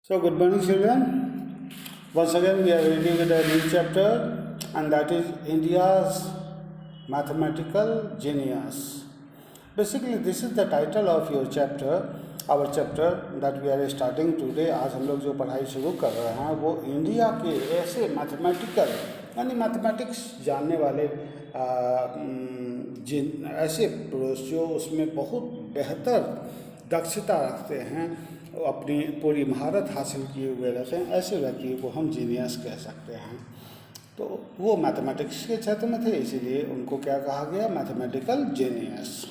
So, good morning, children. Once again, we are reading a new chapter, and that is India's mathematical genius. Basically, this is the title of your chapter, our chapter that we are starting today. आज हम लोग जो पढ़ाई शुरू कर रहे हैं वो इंडिया के ऐसे मैथमेटिकल यानी मैथमेटिक्स जानने वाले जिन ऐसे पुरुष जो उसमें बहुत बेहतर दक्षता रखते हैं, अपनी पूरी महारत हासिल किए हुए रहते हैं, ऐसे व्यक्ति को हम जीनियस कह सकते हैं। तो वो मैथमेटिक्स के क्षेत्र में थे, इसीलिए उनको क्या कहा गया, मैथमेटिकल जीनियस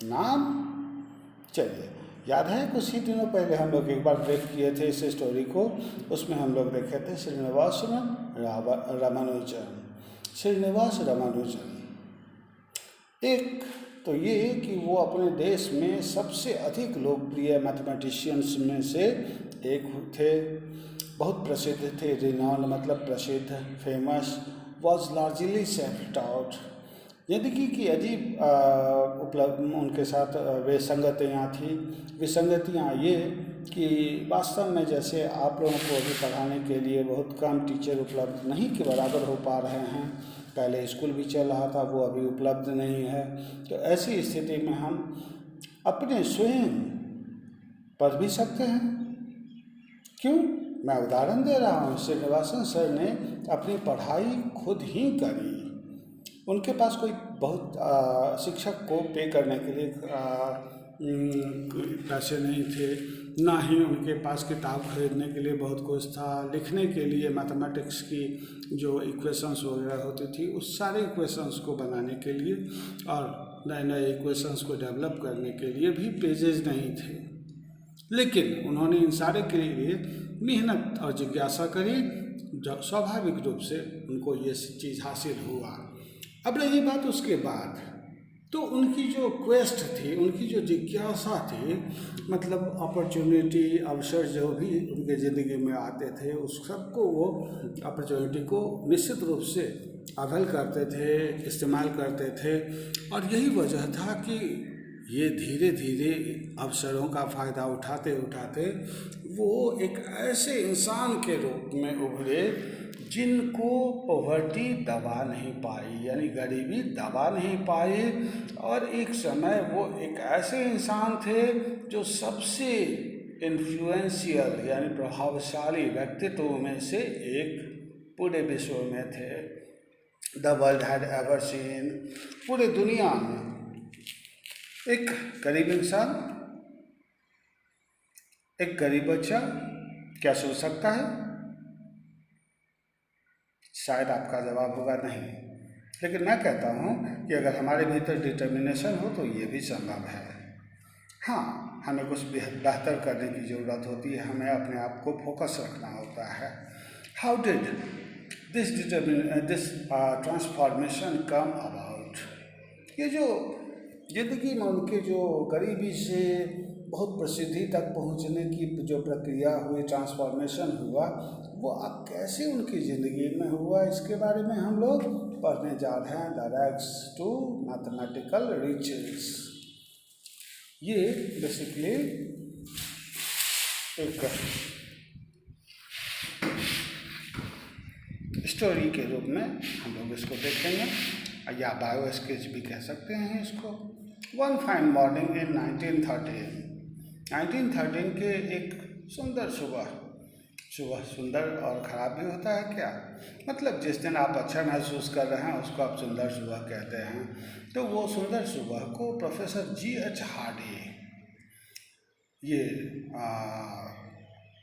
नाम। चलिए, याद है कुछ ही दिनों पहले हम लोग एक बार ब्रेक किए थे इस स्टोरी को। उसमें हम लोग देखे थे श्रीनिवास रामानुजन। श्रीनिवास रामानुजन एक तो ये कि वो अपने देश में सबसे अधिक लोकप्रिय मैथमेटिशियंस में से एक थे, बहुत प्रसिद्ध थे। रिनॉन मतलब प्रसिद्ध, famous, was largely self taut. जिंदगी की अजीब उपलब्ध उनके साथ विसंगतियाँ थी। विसंगतियाँ ये कि वास्तव में जैसे आप लोगों को अभी पढ़ाने के लिए बहुत कम टीचर उपलब्ध नहीं के बराबर हो पा रहे हैं, पहले स्कूल भी चल रहा था वो अभी उपलब्ध नहीं है, तो ऐसी स्थिति में हम अपने स्वयं पढ़ भी सकते हैं। क्यों? मैं उदाहरण दे रहा हूँ। श्रीनिवासन सर ने अपनी पढ़ाई खुद ही करी। उनके पास कोई बहुत शिक्षक को पे करने के लिए पैसे नहीं थे, ना ही उनके पास किताब खरीदने के लिए बहुत कुछ था। लिखने के लिए मैथमेटिक्स की जो इक्वेशंस वगैरह होती थी, उस सारे इक्वेशंस को बनाने के लिए और नए नए इक्वेशंस को डेवलप करने के लिए भी पेजेस नहीं थे। लेकिन उन्होंने इन सारे के लिए मेहनत और जिज्ञासा करी, जो स्वाभाविक रूप से उनको ये चीज़ हासिल हुआ। अब रही बात उसके बाद, तो उनकी जो क्वेस्ट थी, उनकी जो जिज्ञासा थी, मतलब अपॉर्चुनिटी, अवसर जो भी उनके ज़िंदगी में आते थे, उस सबको वो अपॉर्चुनिटी को निश्चित रूप से अवेल करते थे, इस्तेमाल करते थे। और यही वजह था कि ये धीरे धीरे अवसरों का फ़ायदा उठाते उठाते वो एक ऐसे इंसान के रूप में उभरे जिनको पॉवर्टी दबा नहीं पाई, यानी गरीबी दबा नहीं पाई। और एक समय वो एक ऐसे इंसान थे जो सबसे इन्फ्लुएंशियल यानी प्रभावशाली व्यक्तित्व में से एक पूरे विश्व में थे। The world had ever seen, पूरे दुनिया में एक गरीब इंसान, एक गरीब बच्चा क्या सोच सकता है? शायद आपका जवाब होगा नहीं, लेकिन मैं कहता हूँ कि अगर हमारे भीतर डिटर्मिनेशन हो तो ये भी संभव है। हाँ, हमें कुछ बेहतर करने की ज़रूरत होती है, हमें अपने आप को फोकस रखना होता है। How did this transformation come about? ये जो जिंदगी में उनके जो गरीबी से बहुत प्रसिद्धि तक पहुंचने की जो प्रक्रिया हुई, ट्रांसफॉर्मेशन हुआ, वो अब कैसे उनकी ज़िंदगी में हुआ, इसके बारे में हम लोग पढ़ने जा रहे हैं। The rags to mathematical riches. ये बेसिकली एक स्टोरी के रूप में हम लोग इसको देखेंगे, या बायो स्केच भी कह सकते हैं इसको। वन फाइन मॉर्निंग इन 1913 के एक सुंदर सुबह सुंदर और ख़राब भी होता है क्या, मतलब जिस दिन आप अच्छा महसूस कर रहे हैं उसको आप सुंदर सुबह कहते हैं। तो वो सुंदर सुबह को प्रोफेसर G.H. हार्डी, ये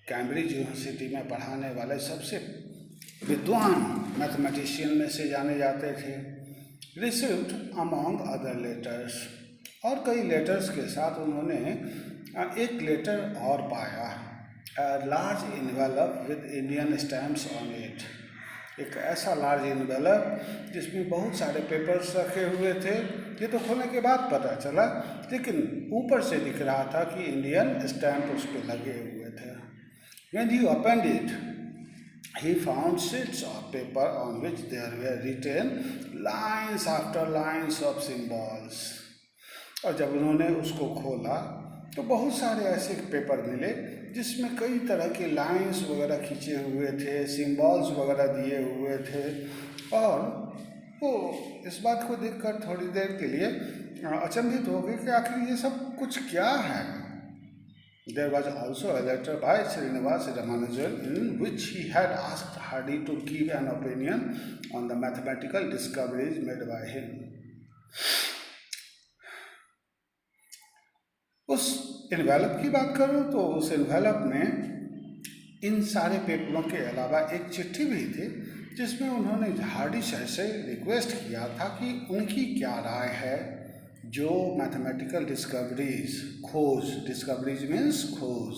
कैम्ब्रिज यूनिवर्सिटी में पढ़ाने वाले सबसे विद्वान मैथमेटिशियन में से जाने जाते थे, रिसीव्ड अमॉन्ग अदर लेटर्स, और कई लेटर्स के साथ उन्होंने एक लेटर और पाया, large envelope with Indian stamps on it. एक ऐसा लार्ज इन्वेलप जिसमें बहुत सारे पेपर्स रखे हुए थे। ये तो खोलने के बाद पता चला, लेकिन ऊपर से दिख रहा था कि इंडियन स्टैम्प उस पर लगे हुए थे। When he opened it, he found sheets of paper on which there were written lines after lines of symbols. और जब उन्होंने उसको खोला तो बहुत सारे ऐसे पेपर मिले जिसमें कई तरह के लाइंस वगैरह खींचे हुए थे, सिंबल्स वगैरह दिए हुए थे। और वो इस बात को देखकर थोड़ी देर के लिए अचंभित हो गए कि आखिर ये सब कुछ क्या है। There was also a letter by Srinivas Ramanujan in which he had asked Hardy to give an opinion on the mathematical discoveries made by him. उस इन्वेलप की बात करूं तो उस इन्वेलप में इन सारे पेपरों के अलावा एक चिट्ठी भी थी जिसमें उन्होंने हार्डी सर से रिक्वेस्ट किया था कि उनकी क्या राय है जो मैथमेटिकल डिस्कवरीज मीन्स खोज,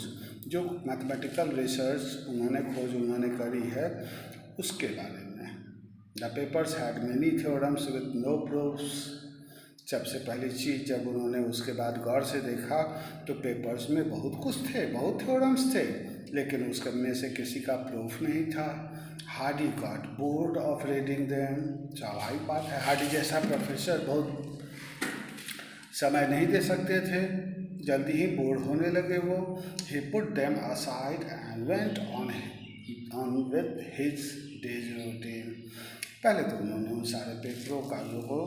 जो मैथमेटिकल रिसर्च उन्होंने करी है उसके बारे में। The papers had many theorems with no proofs. सबसे पहली चीज़, जब उन्होंने उसके बाद गौर से देखा तो पेपर्स में बहुत कुछ थे, बहुत थ्योरम्स थे, लेकिन उसके में से किसी का प्रूफ नहीं था। Hardy got bored of reading them. स्वाभाविक बात है, हार्डी जैसा प्रोफेसर बहुत समय नहीं दे सकते थे, जल्दी ही बोर होने लगे वो। He put them aside and went on with his days routine. पहले तो उन्होंने उन सारे पेपरों कागजों को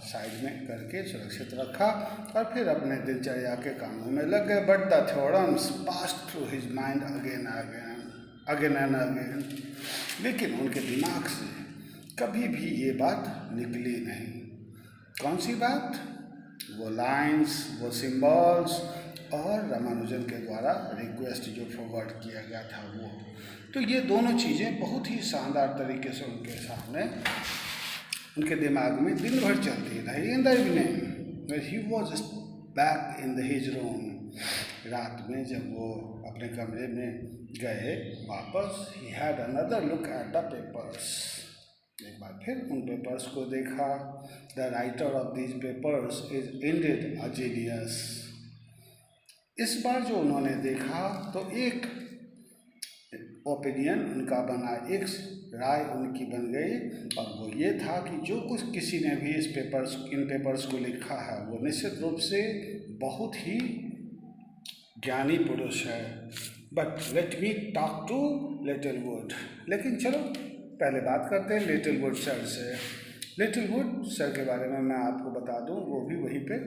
साइड में करके सुरक्षित रखा और फिर अपने दिनचर्या के कामों में लग गए। But the theorems passed through his mind again and again. लेकिन उनके दिमाग से कभी भी ये बात निकली नहीं। कौन सी बात? वो लाइंस, वो सिंबल्स और रामानुजन के द्वारा रिक्वेस्ट जो फॉरवर्ड किया गया था वो। तो ये दोनों चीज़ें बहुत ही शानदार तरीके से उनके सामने, उनके दिमाग में दिन भर चलती रही। In the evening he was back in his room. रात में जब वो अपने कमरे में गए वापस, he had another look at the papers. एक बार फिर उन पेपर्स को देखा। The writer of these papers is ended a genius. इस बार जो उन्होंने देखा तो एक ओपिनियन उनका बना, एक राय उनकी बन गई, और वो ये था कि जो कुछ किसी ने भी इन पेपर्स को लिखा है वो निश्चित रूप से बहुत ही ज्ञानी पुरुष है। But let me talk to Littlewood. लेकिन चलो पहले बात करते हैं लिटिलवुड सर से। लिटिलवुड सर के बारे में मैं आपको बता दूं, वो भी वहीं पे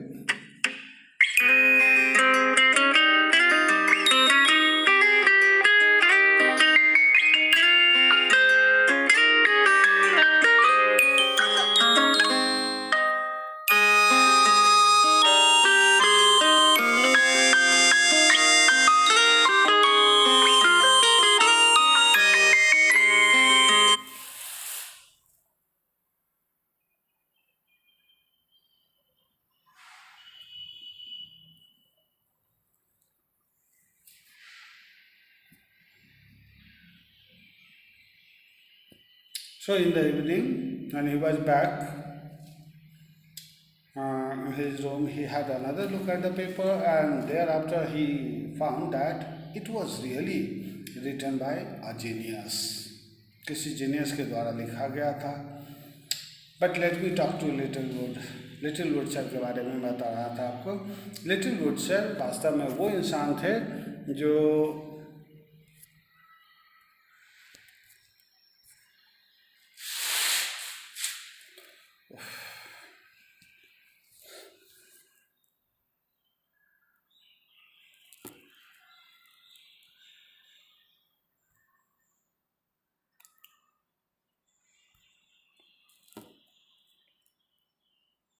So in the evening, when he was back in his room, he had another look at the paper, and thereafter he found that it was really written by a genius. किसी जीनियस के द्वारा लिखा गया था। But let me talk to Littlewood sir के बारे में बता रहा था आपको। लिटिलवुड सर वास्तव में वो इंसान थे जो